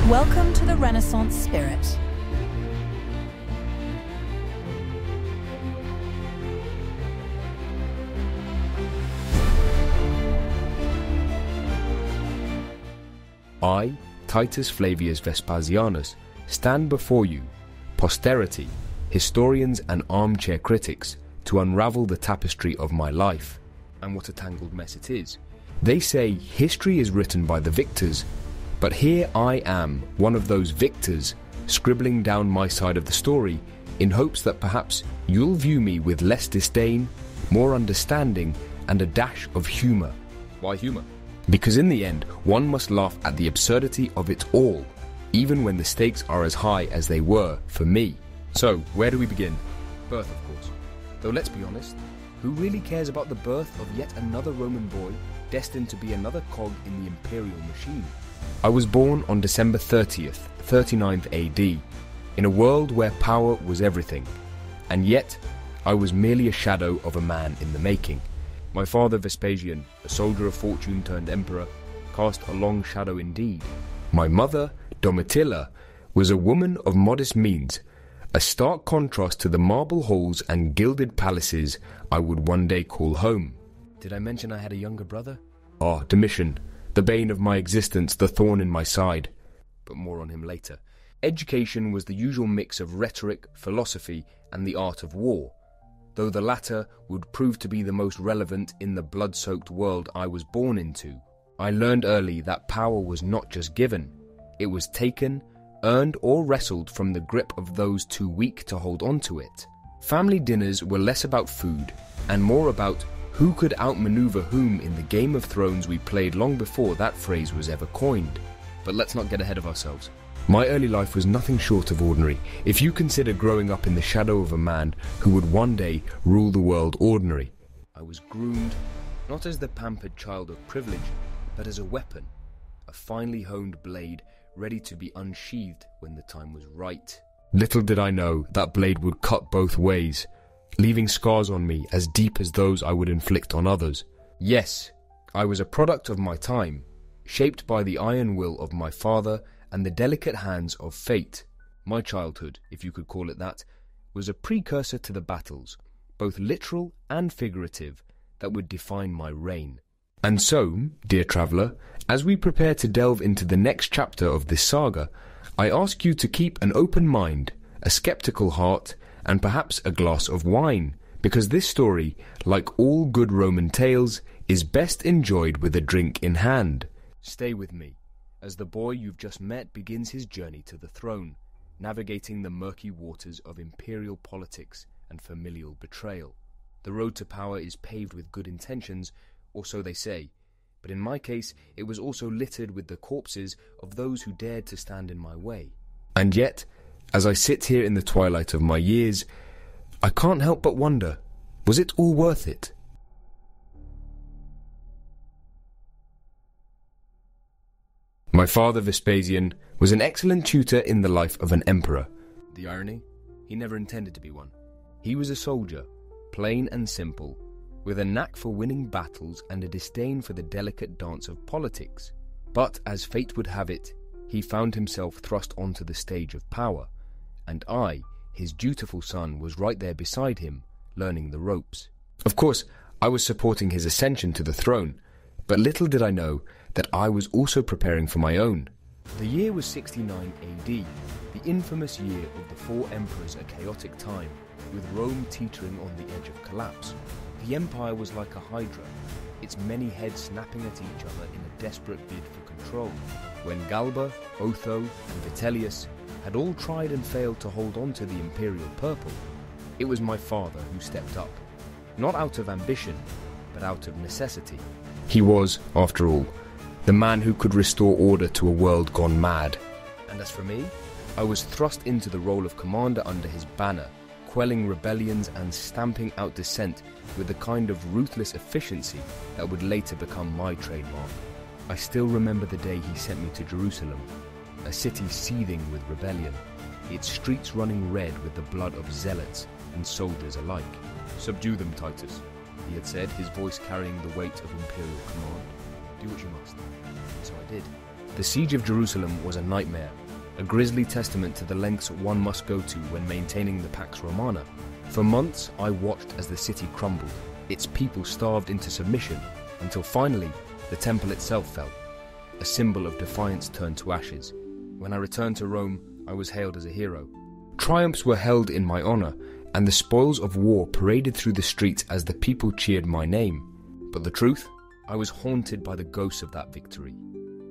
Welcome to the Renaissance Spirit. I, Titus Flavius Vespasianus, stand before you, posterity, historians and armchair critics, to unravel the tapestry of my life. And what a tangled mess it is. They say history is written by the victors, but here I am, one of those victors, scribbling down my side of the story in hopes that perhaps you'll view me with less disdain, more understanding, and a dash of humour. Why humour? Because in the end, one must laugh at the absurdity of it all, even when the stakes are as high as they were for me. So, where do we begin? Birth, of course. Though let's be honest, who really cares about the birth of yet another Roman boy destined to be another cog in the imperial machine? I was born on December 30th, 39th AD, in a world where power was everything, and yet I was merely a shadow of a man in the making. My father Vespasian, a soldier of fortune turned emperor, cast a long shadow indeed. My mother, Domitilla, was a woman of modest means, a stark contrast to the marble halls and gilded palaces I would one day call home. Did I mention I had a younger brother? Domitian, the bane of my existence, the thorn in my side. But more on him later. Education was the usual mix of rhetoric, philosophy, and the art of war, though the latter would prove to be the most relevant in the blood-soaked world I was born into. I learned early that power was not just given, it was taken, earned or wrestled from the grip of those too weak to hold on to it. Family dinners were less about food, and more about who could outmaneuver whom in the Game of Thrones we played long before that phrase was ever coined. But let's not get ahead of ourselves. My early life was nothing short of ordinary, if you consider growing up in the shadow of a man who would one day rule the world ordinary. I was groomed, not as the pampered child of privilege, but as a weapon, a finely honed blade ready to be unsheathed when the time was right. Little did I know that blade would cut both ways, leaving scars on me as deep as those I would inflict on others. Yes, I was a product of my time, shaped by the iron will of my father and the delicate hands of fate. My childhood, if you could call it that, was a precursor to the battles, both literal and figurative, that would define my reign. And so, dear traveller, as we prepare to delve into the next chapter of this saga, I ask you to keep an open mind, a sceptical heart, and perhaps a glass of wine, because this story, like all good Roman tales, is best enjoyed with a drink in hand. Stay with me, as the boy you've just met begins his journey to the throne, navigating the murky waters of imperial politics and familial betrayal. The road to power is paved with good intentions, or so they say, but in my case it was also littered with the corpses of those who dared to stand in my way. And yet, as I sit here in the twilight of my years, I can't help but wonder, was it all worth it? My father Vespasian was an excellent tutor in the life of an emperor. The irony? He never intended to be one. He was a soldier, plain and simple, with a knack for winning battles and a disdain for the delicate dance of politics. But as fate would have it, he found himself thrust onto the stage of power, and I, his dutiful son, was right there beside him, learning the ropes. Of course, I was supporting his ascension to the throne, but little did I know that I was also preparing for my own. The year was 69 AD, the infamous year of the four emperors, a chaotic time, with Rome teetering on the edge of collapse. The empire was like a hydra, its many heads snapping at each other in a desperate bid for control. When Galba, Otho, and Vitellius had all tried and failed to hold on to the imperial purple, it was my father who stepped up, not out of ambition, but out of necessity. He was, after all, the man who could restore order to a world gone mad. And as for me, I was thrust into the role of commander under his banner, quelling rebellions and stamping out dissent with the kind of ruthless efficiency that would later become my trademark. I still remember the day he sent me to Jerusalem, a city seething with rebellion, its streets running red with the blood of zealots and soldiers alike. "Subdue them, Titus," he had said, his voice carrying the weight of imperial command. "Do what you must." So I did. The siege of Jerusalem was a nightmare, a grisly testament to the lengths one must go to when maintaining the Pax Romana. For months I watched as the city crumbled, its people starved into submission, until finally the temple itself fell. A symbol of defiance turned to ashes. When I returned to Rome, I was hailed as a hero. Triumphs were held in my honor, and the spoils of war paraded through the streets as the people cheered my name. But the truth? I was haunted by the ghosts of that victory.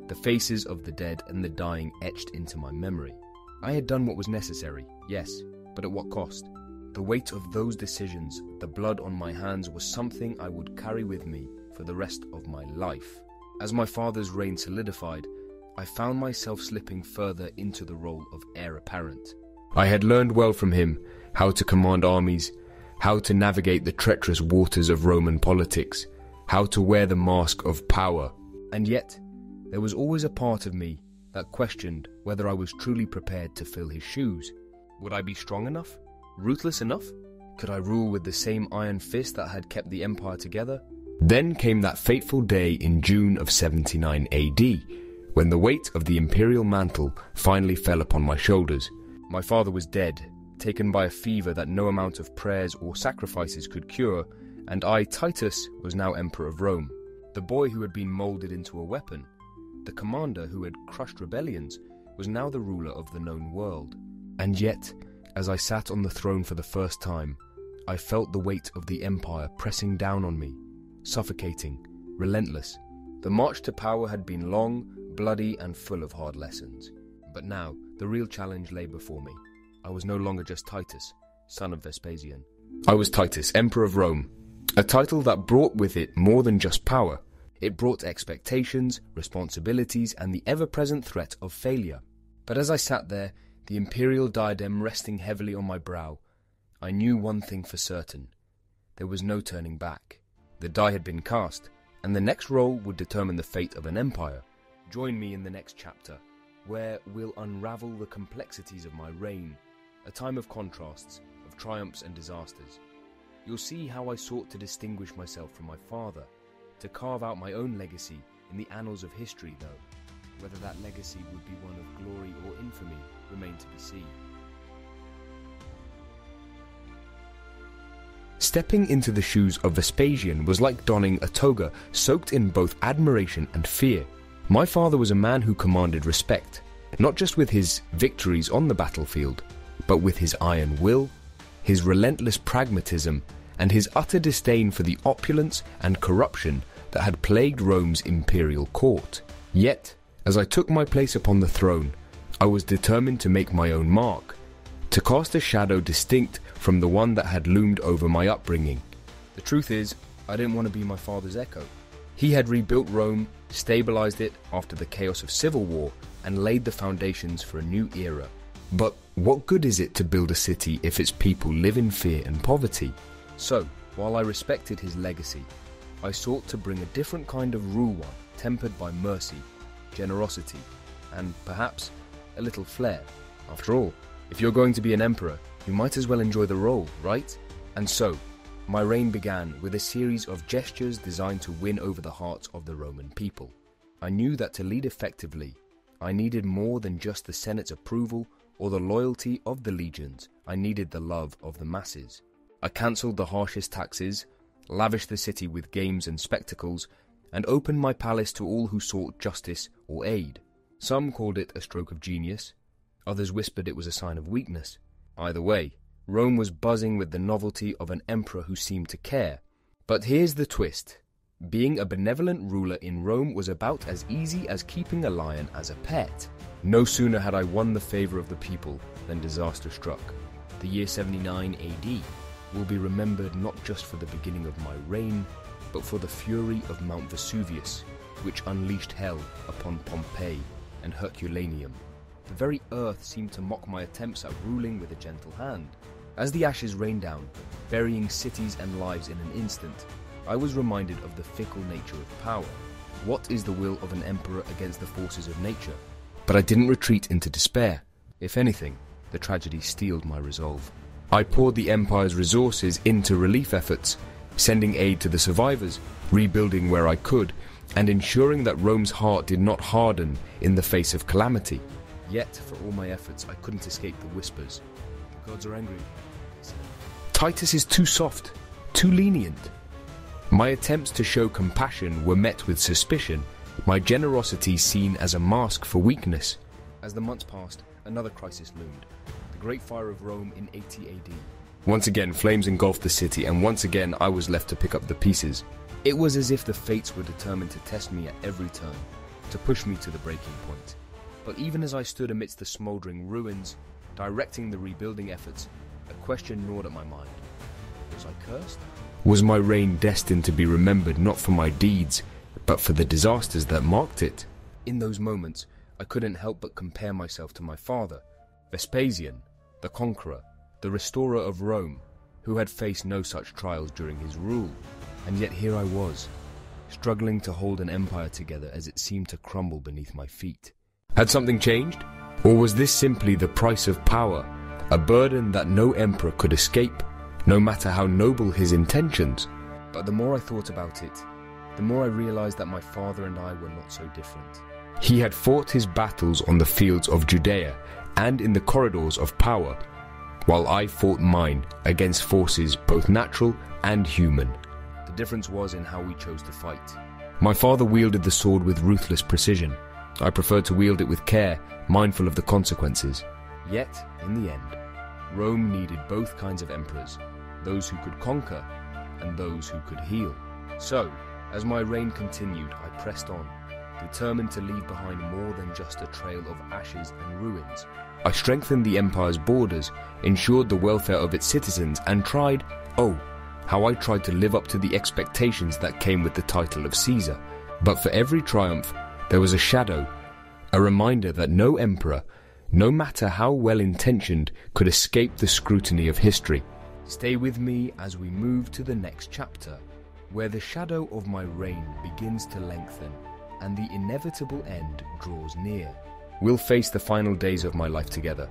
The faces of the dead and the dying etched into my memory. I had done what was necessary, yes, but at what cost? The weight of those decisions, the blood on my hands, was something I would carry with me for the rest of my life. As my father's reign solidified, I found myself slipping further into the role of heir apparent. I had learned well from him how to command armies, how to navigate the treacherous waters of Roman politics, how to wear the mask of power, and yet there was always a part of me that questioned whether I was truly prepared to fill his shoes. Would I be strong enough? Ruthless enough? Could I rule with the same iron fist that had kept the empire together? Then came that fateful day in June of 79 AD, when the weight of the imperial mantle finally fell upon my shoulders. My father was dead, taken by a fever that no amount of prayers or sacrifices could cure, and I, Titus, was now Emperor of Rome. The boy who had been moulded into a weapon, the commander who had crushed rebellions, was now the ruler of the known world. And yet, as I sat on the throne for the first time, I felt the weight of the empire pressing down on me, suffocating, relentless. The march to power had been long, bloody, and full of hard lessons. But now, the real challenge lay before me. I was no longer just Titus, son of Vespasian. I was Titus, Emperor of Rome, a title that brought with it more than just power. It brought expectations, responsibilities, and the ever-present threat of failure. But as I sat there, the imperial diadem resting heavily on my brow, I knew one thing for certain. There was no turning back. The die had been cast, and the next role would determine the fate of an empire. Join me in the next chapter, where we'll unravel the complexities of my reign, a time of contrasts, of triumphs and disasters. You'll see how I sought to distinguish myself from my father, to carve out my own legacy in the annals of history, though. Whether that legacy would be one of glory or infamy remained to be seen. Stepping into the shoes of Vespasian was like donning a toga soaked in both admiration and fear. My father was a man who commanded respect, not just with his victories on the battlefield, but with his iron will, his relentless pragmatism, and his utter disdain for the opulence and corruption that had plagued Rome's imperial court. Yet, as I took my place upon the throne, I was determined to make my own mark, to cast a shadow distinct from the one that had loomed over my upbringing. The truth is, I didn't want to be my father's echo. He had rebuilt Rome, stabilized it after the chaos of civil war, and laid the foundations for a new era. But what good is it to build a city if its people live in fear and poverty? So, while I respected his legacy, I sought to bring a different kind of rule, one tempered by mercy, generosity, and perhaps a little flair. After all, if you're going to be an emperor, you might as well enjoy the role, right? And so, my reign began with a series of gestures designed to win over the hearts of the Roman people. I knew that to lead effectively, I needed more than just the Senate's approval or the loyalty of the legions. I needed the love of the masses. I cancelled the harshest taxes, lavished the city with games and spectacles, and opened my palace to all who sought justice or aid. Some called it a stroke of genius, others whispered it was a sign of weakness. Either way, Rome was buzzing with the novelty of an emperor who seemed to care. But here's the twist. Being a benevolent ruler in Rome was about as easy as keeping a lion as a pet. No sooner had I won the favor of the people than disaster struck. The year 79 AD will be remembered not just for the beginning of my reign, but for the fury of Mount Vesuvius, which unleashed hell upon Pompeii and Herculaneum. The very earth seemed to mock my attempts at ruling with a gentle hand. As the ashes rained down, burying cities and lives in an instant, I was reminded of the fickle nature of power. What is the will of an emperor against the forces of nature? But I didn't retreat into despair. If anything, the tragedy steeled my resolve. I poured the empire's resources into relief efforts, sending aid to the survivors, rebuilding where I could, and ensuring that Rome's heart did not harden in the face of calamity. Yet, for all my efforts, I couldn't escape the whispers. The gods are angry, I said. Titus is too soft, too lenient. My attempts to show compassion were met with suspicion, my generosity seen as a mask for weakness. As the months passed, another crisis loomed. The Great Fire of Rome in 80 AD. Once again, flames engulfed the city, and once again I was left to pick up the pieces. It was as if the fates were determined to test me at every turn, to push me to the breaking point. But even as I stood amidst the smouldering ruins, directing the rebuilding efforts, a question gnawed at my mind. Was I cursed? Was my reign destined to be remembered not for my deeds, but for the disasters that marked it? In those moments, I couldn't help but compare myself to my father, Vespasian, the conqueror, the restorer of Rome, who had faced no such trials during his rule. And yet here I was, struggling to hold an empire together as it seemed to crumble beneath my feet. Had something changed? Or was this simply the price of power, a burden that no emperor could escape, no matter how noble his intentions? But the more I thought about it, the more I realized that my father and I were not so different. He had fought his battles on the fields of Judea and in the corridors of power, while I fought mine against forces both natural and human. The difference was in how we chose to fight. My father wielded the sword with ruthless precision. I preferred to wield it with care, mindful of the consequences. Yet, in the end, Rome needed both kinds of emperors, those who could conquer and those who could heal. So, as my reign continued, I pressed on, determined to leave behind more than just a trail of ashes and ruins. I strengthened the empire's borders, ensured the welfare of its citizens, and tried, how I tried to live up to the expectations that came with the title of Caesar. But for every triumph, there was a shadow, a reminder that no emperor, no matter how well-intentioned, could escape the scrutiny of history. Stay with me as we move to the next chapter, where the shadow of my reign begins to lengthen and the inevitable end draws near. We'll face the final days of my life together,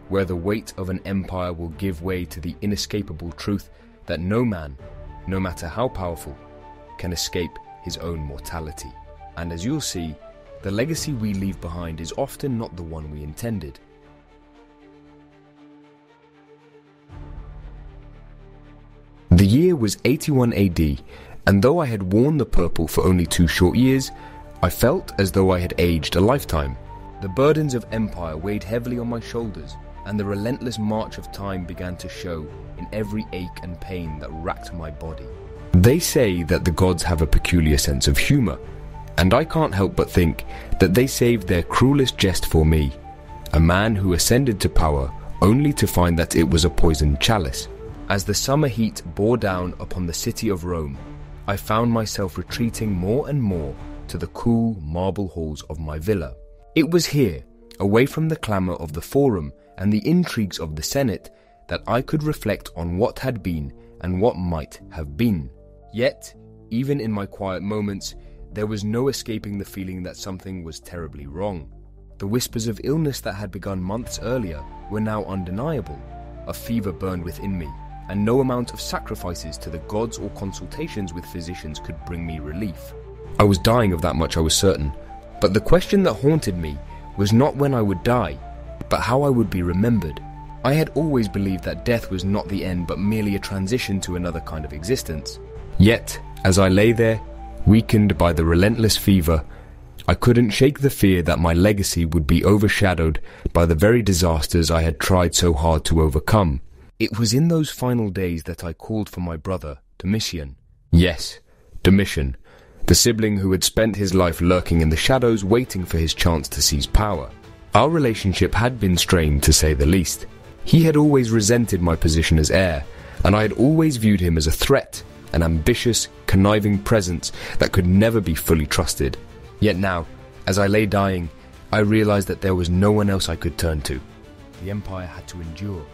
where the weight of an empire will give way to the inescapable truth that no man, no matter how powerful, can escape his own mortality. And as you'll see, the legacy we leave behind is often not the one we intended. The year was 81 AD, and though I had worn the purple for only 2 short years, I felt as though I had aged a lifetime. The burdens of empire weighed heavily on my shoulders, and the relentless march of time began to show in every ache and pain that racked my body. They say that the gods have a peculiar sense of humor, and I can't help but think that they saved their cruelest jest for me, a man who ascended to power only to find that it was a poisoned chalice. As the summer heat bore down upon the city of Rome, I found myself retreating more and more to the cool marble halls of my villa. It was here, away from the clamour of the Forum and the intrigues of the Senate, that I could reflect on what had been and what might have been. Yet, even in my quiet moments, there was no escaping the feeling that something was terribly wrong. The whispers of illness that had begun months earlier were now undeniable. A fever burned within me, and no amount of sacrifices to the gods or consultations with physicians could bring me relief. I was dying of that much, I was certain. But the question that haunted me was not when I would die, but how I would be remembered. I had always believed that death was not the end, but merely a transition to another kind of existence. Yet, as I lay there, weakened by the relentless fever, I couldn't shake the fear that my legacy would be overshadowed by the very disasters I had tried so hard to overcome. It was in those final days that I called for my brother, Domitian. Yes, Domitian, the sibling who had spent his life lurking in the shadows waiting for his chance to seize power. Our relationship had been strained, to say the least. He had always resented my position as heir, and I had always viewed him as a threat, an ambitious, conniving presence that could never be fully trusted. Yet now, as I lay dying, I realized that there was no one else I could turn to. The empire had to endure,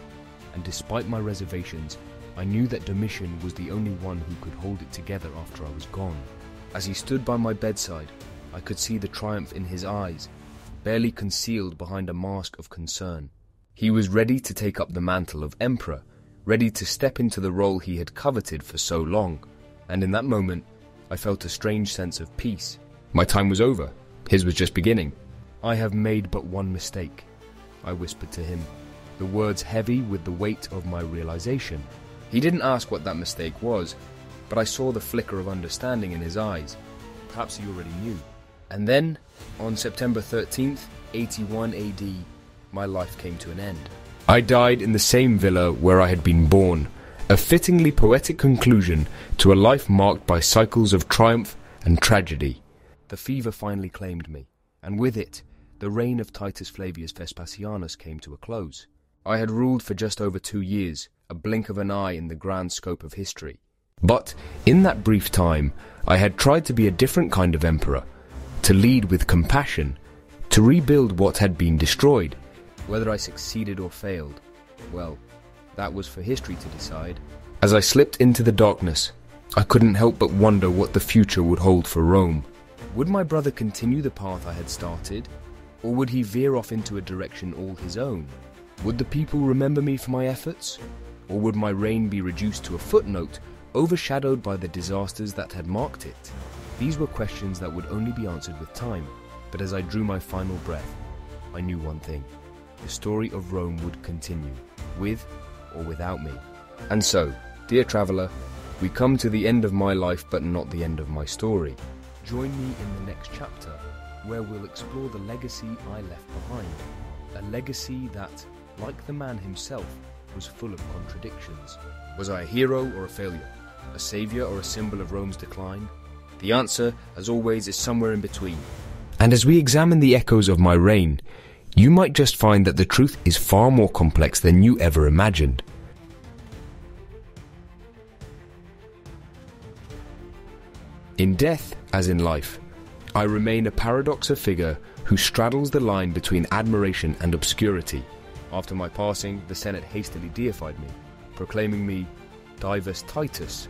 and despite my reservations, I knew that Domitian was the only one who could hold it together after I was gone. As he stood by my bedside, I could see the triumph in his eyes, barely concealed behind a mask of concern. He was ready to take up the mantle of emperor, ready to step into the role he had coveted for so long, and in that moment, I felt a strange sense of peace, My time was over. His was just beginning. "I have made but one mistake," I whispered to him, the words heavy with the weight of my realization. He didn't ask what that mistake was, but I saw the flicker of understanding in his eyes. Perhaps he already knew. And then, on September 13th, 81 AD, my life came to an end. I died in the same villa where I had been born, a fittingly poetic conclusion to a life marked by cycles of triumph and tragedy. The fever finally claimed me, and with it, the reign of Titus Flavius Vespasianus came to a close. I had ruled for just over 2 years, a blink of an eye in the grand scope of history. But in that brief time, I had tried to be a different kind of emperor, to lead with compassion, to rebuild what had been destroyed. Whether I succeeded or failed, well, that was for history to decide. As I slipped into the darkness, I couldn't help but wonder what the future would hold for Rome. Would my brother continue the path I had started, or would he veer off into a direction all his own? Would the people remember me for my efforts, or would my reign be reduced to a footnote, overshadowed by the disasters that had marked it? These were questions that would only be answered with time, but as I drew my final breath, I knew one thing. The story of Rome would continue, with or without me. And so, dear traveller, we come to the end of my life, but not the end of my story. Join me in the next chapter, where we'll explore the legacy I left behind. A legacy that, like the man himself, was full of contradictions. Was I a hero or a failure? A saviour or a symbol of Rome's decline? The answer, as always, is somewhere in between. And as we examine the echoes of my reign, you might just find that the truth is far more complex than you ever imagined. In death, as in life, I remain a paradox of figure who straddles the line between admiration and obscurity. After my passing, the Senate hastily deified me, proclaiming me Divus Titus,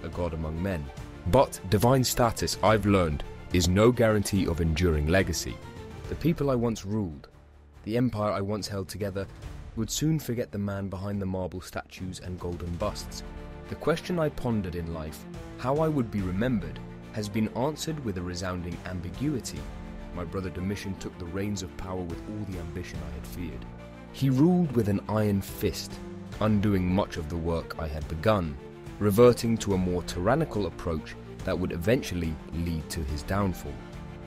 a god among men. But divine status, I've learned, is no guarantee of enduring legacy. The people I once ruled, the empire I once held together, would soon forget the man behind the marble statues and golden busts. The question I pondered in life, how I would be remembered, has been answered with a resounding ambiguity. My brother Domitian took the reins of power with all the ambition I had feared. He ruled with an iron fist, undoing much of the work I had begun, reverting to a more tyrannical approach that would eventually lead to his downfall.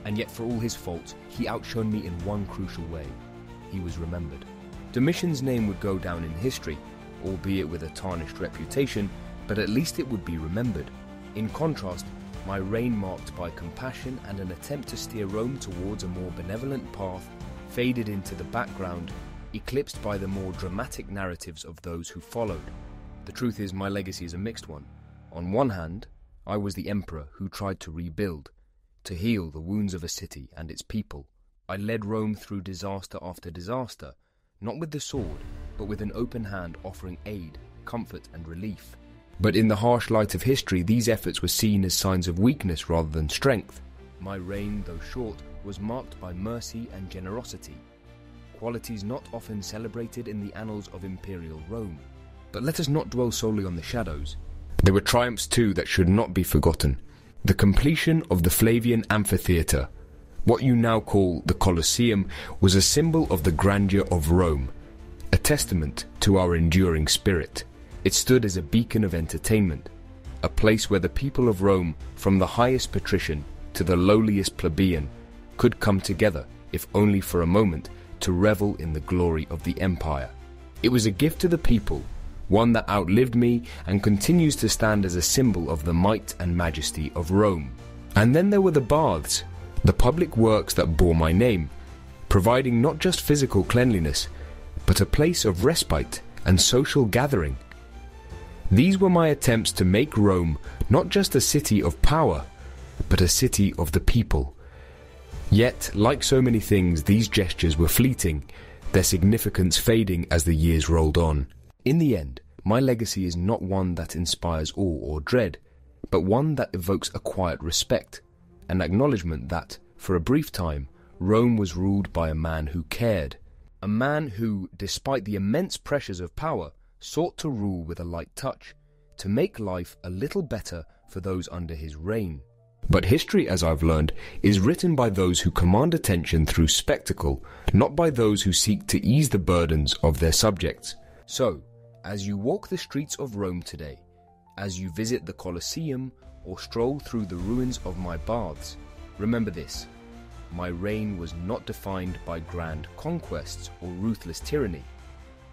And yet for all his faults, he outshone me in one crucial way. He was remembered. Domitian's name would go down in history, albeit with a tarnished reputation, but at least it would be remembered. In contrast, my reign marked by compassion and an attempt to steer Rome towards a more benevolent path faded into the background, eclipsed by the more dramatic narratives of those who followed. The truth is, my legacy is a mixed one. On one hand, I was the emperor who tried to rebuild, to heal the wounds of a city and its people. I led Rome through disaster after disaster, not with the sword, but with an open hand offering aid, comfort and relief. But in the harsh light of history, these efforts were seen as signs of weakness rather than strength. My reign, though short, was marked by mercy and generosity, qualities not often celebrated in the annals of Imperial Rome. But let us not dwell solely on the shadows. There were triumphs too that should not be forgotten. The completion of the Flavian amphitheatre, what you now call the Colosseum, was a symbol of the grandeur of Rome, a testament to our enduring spirit. It stood as a beacon of entertainment, a place where the people of Rome, from the highest patrician to the lowliest plebeian, could come together, if only for a moment, to revel in the glory of the empire. It was a gift to the people, one that outlived me and continues to stand as a symbol of the might and majesty of Rome. And then there were the baths, the public works that bore my name, providing not just physical cleanliness, but a place of respite and social gathering. These were my attempts to make Rome not just a city of power, but a city of the people. Yet, like so many things, these gestures were fleeting, their significance fading as the years rolled on. In the end, my legacy is not one that inspires awe or dread, but one that evokes a quiet respect, an acknowledgement that, for a brief time, Rome was ruled by a man who cared, a man who, despite the immense pressures of power, sought to rule with a light touch, to make life a little better for those under his reign. But history, as I've learned, is written by those who command attention through spectacle, not by those who seek to ease the burdens of their subjects. So, as you walk the streets of Rome today, as you visit the Colosseum or stroll through the ruins of my baths, remember this: my reign was not defined by grand conquests or ruthless tyranny,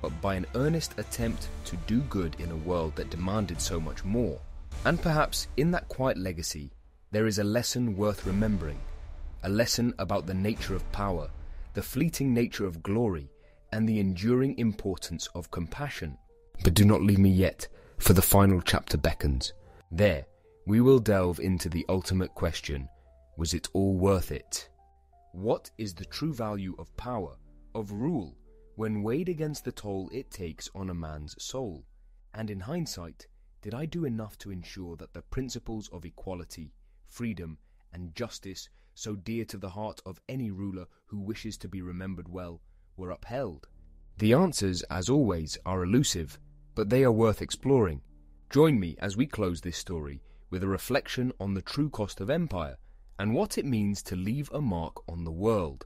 but by an earnest attempt to do good in a world that demanded so much more. And perhaps in that quiet legacy, there is a lesson worth remembering, a lesson about the nature of power, the fleeting nature of glory, and the enduring importance of compassion. But do not leave me yet, for the final chapter beckons. There, we will delve into the ultimate question: was it all worth it? What is the true value of power, of rule, when weighed against the toll it takes on a man's soul? And in hindsight, did I do enough to ensure that the principles of equality, freedom, and justice, so dear to the heart of any ruler who wishes to be remembered well, were upheld? The answers, as always, are elusive, but they are worth exploring. Join me as we close this story with a reflection on the true cost of empire and what it means to leave a mark on the world.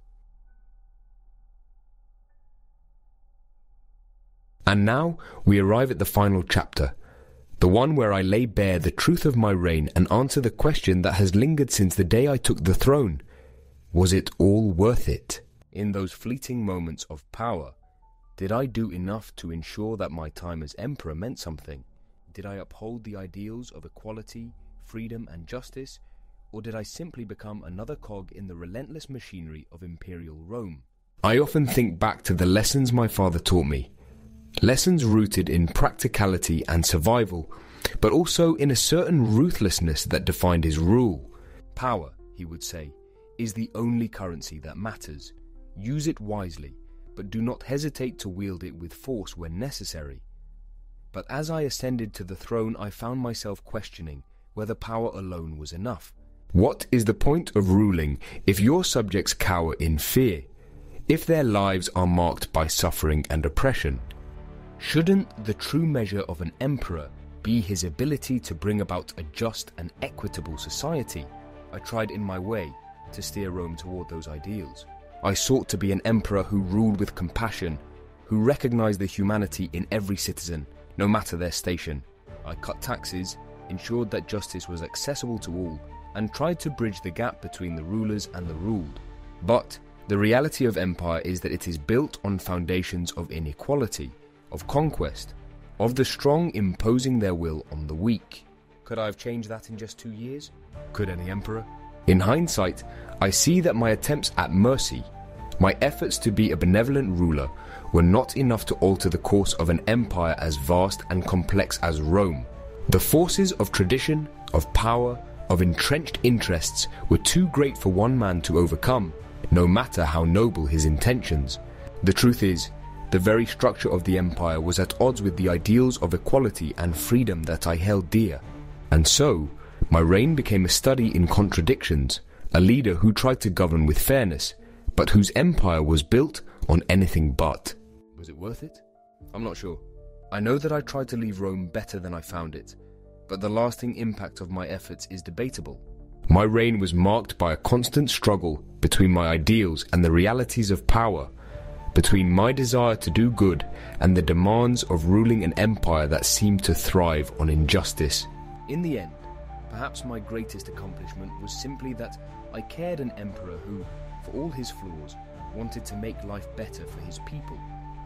And now we arrive at the final chapter, the one where I lay bare the truth of my reign and answer the question that has lingered since the day I took the throne. Was it all worth it? In those fleeting moments of power, did I do enough to ensure that my time as emperor meant something? Did I uphold the ideals of equality, freedom, and justice? Or did I simply become another cog in the relentless machinery of Imperial Rome? I often think back to the lessons my father taught me. Lessons rooted in practicality and survival, but also in a certain ruthlessness that defined his rule. Power, he would say, is the only currency that matters. Use it wisely, but do not hesitate to wield it with force when necessary. But as I ascended to the throne, I found myself questioning whether power alone was enough. What is the point of ruling if your subjects cower in fear, if their lives are marked by suffering and oppression? Shouldn't the true measure of an emperor be his ability to bring about a just and equitable society? I tried in my way to steer Rome toward those ideals. I sought to be an emperor who ruled with compassion, who recognized the humanity in every citizen, no matter their station. I cut taxes, ensured that justice was accessible to all, and tried to bridge the gap between the rulers and the ruled. But the reality of empire is that it is built on foundations of inequality, of conquest, of the strong imposing their will on the weak. Could I have changed that in just 2 years? Could any emperor? In hindsight, I see that my attempts at mercy, my efforts to be a benevolent ruler, were not enough to alter the course of an empire as vast and complex as Rome. The forces of tradition, of power, of entrenched interests were too great for one man to overcome, no matter how noble his intentions. The truth is, the very structure of the empire was at odds with the ideals of equality and freedom that I held dear. And so, my reign became a study in contradictions, a leader who tried to govern with fairness, but whose empire was built on anything but. Was it worth it? I'm not sure. I know that I tried to leave Rome better than I found it, but the lasting impact of my efforts is debatable. My reign was marked by a constant struggle between my ideals and the realities of power, between my desire to do good and the demands of ruling an empire that seemed to thrive on injustice. In the end, perhaps my greatest accomplishment was simply that I cared an emperor who, for all his flaws, wanted to make life better for his people.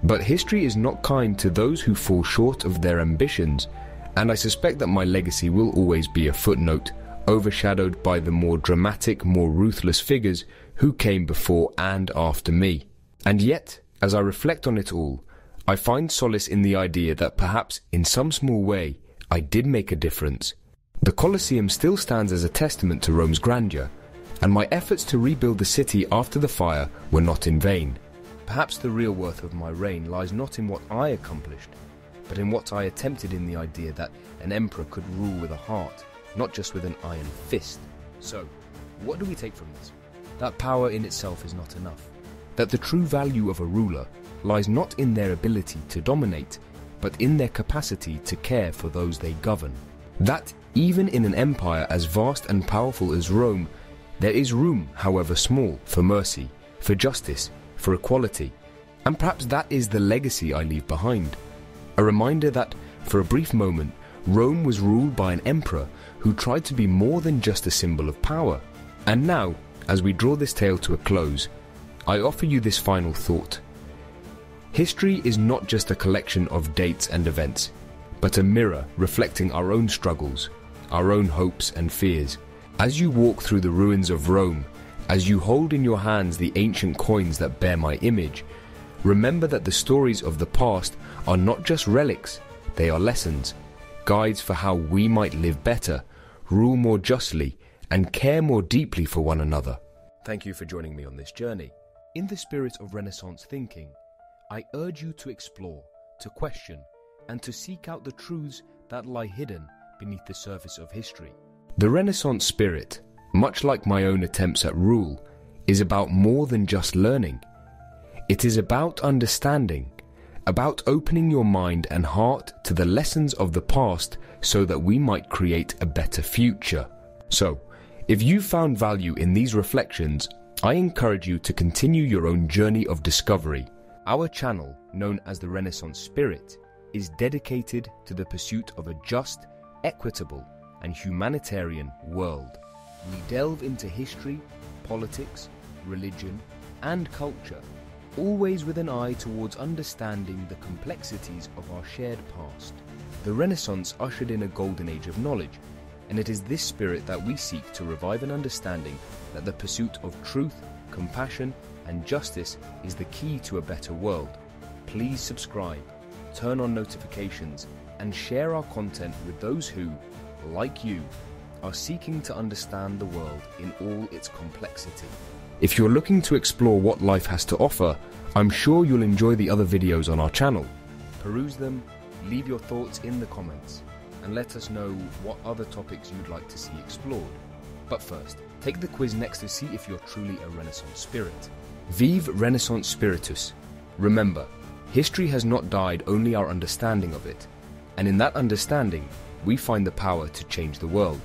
But history is not kind to those who fall short of their ambitions, and I suspect that my legacy will always be a footnote, overshadowed by the more dramatic, more ruthless figures who came before and after me. And yet, as I reflect on it all, I find solace in the idea that perhaps, in some small way, I did make a difference. The Colosseum still stands as a testament to Rome's grandeur, and my efforts to rebuild the city after the fire were not in vain. Perhaps the real worth of my reign lies not in what I accomplished, but in what I attempted in the idea that an emperor could rule with a heart, not just with an iron fist. So, what do we take from this? That power in itself is not enough. That the true value of a ruler lies not in their ability to dominate, but in their capacity to care for those they govern. That Even in an empire as vast and powerful as Rome, there is room, however small, for mercy, for justice, for equality. And perhaps that is the legacy I leave behind. A reminder that, for a brief moment, Rome was ruled by an emperor who tried to be more than just a symbol of power. And now, as we draw this tale to a close, I offer you this final thought. History is not just a collection of dates and events, but a mirror reflecting our own struggles, our own hopes and fears. As you walk through the ruins of Rome, as you hold in your hands the ancient coins that bear my image, remember that the stories of the past are not just relics, they are lessons, guides for how we might live better, rule more justly, and care more deeply for one another. Thank you for joining me on this journey. In the spirit of Renaissance thinking, I urge you to explore, to question, and to seek out the truths that lie hidden beneath the surface of history. The Renaissance spirit, much like my own attempts at rule, is about more than just learning. It is about understanding, about opening your mind and heart to the lessons of the past so that we might create a better future. So, if you found value in these reflections, I encourage you to continue your own journey of discovery. Our channel, known as the Renaissance Spirit, is dedicated to the pursuit of a just, equitable, and humanitarian world. We delve into history, politics, religion, and culture, always with an eye towards understanding the complexities of our shared past. The Renaissance ushered in a golden age of knowledge, and it is this spirit that we seek to revive an understanding that the pursuit of truth, compassion, and justice is the key to a better world. Please subscribe, turn on notifications, and share our content with those who, like you, are seeking to understand the world in all its complexity. If you're looking to explore what life has to offer, I'm sure you'll enjoy the other videos on our channel. Peruse them, leave your thoughts in the comments, and let us know what other topics you'd like to see explored. But first, take the quiz next to see if you're truly a Renaissance spirit. Vive Renaissance Spiritus. Remember, history has not died, only our understanding of it. And in that understanding, we find the power to change the world.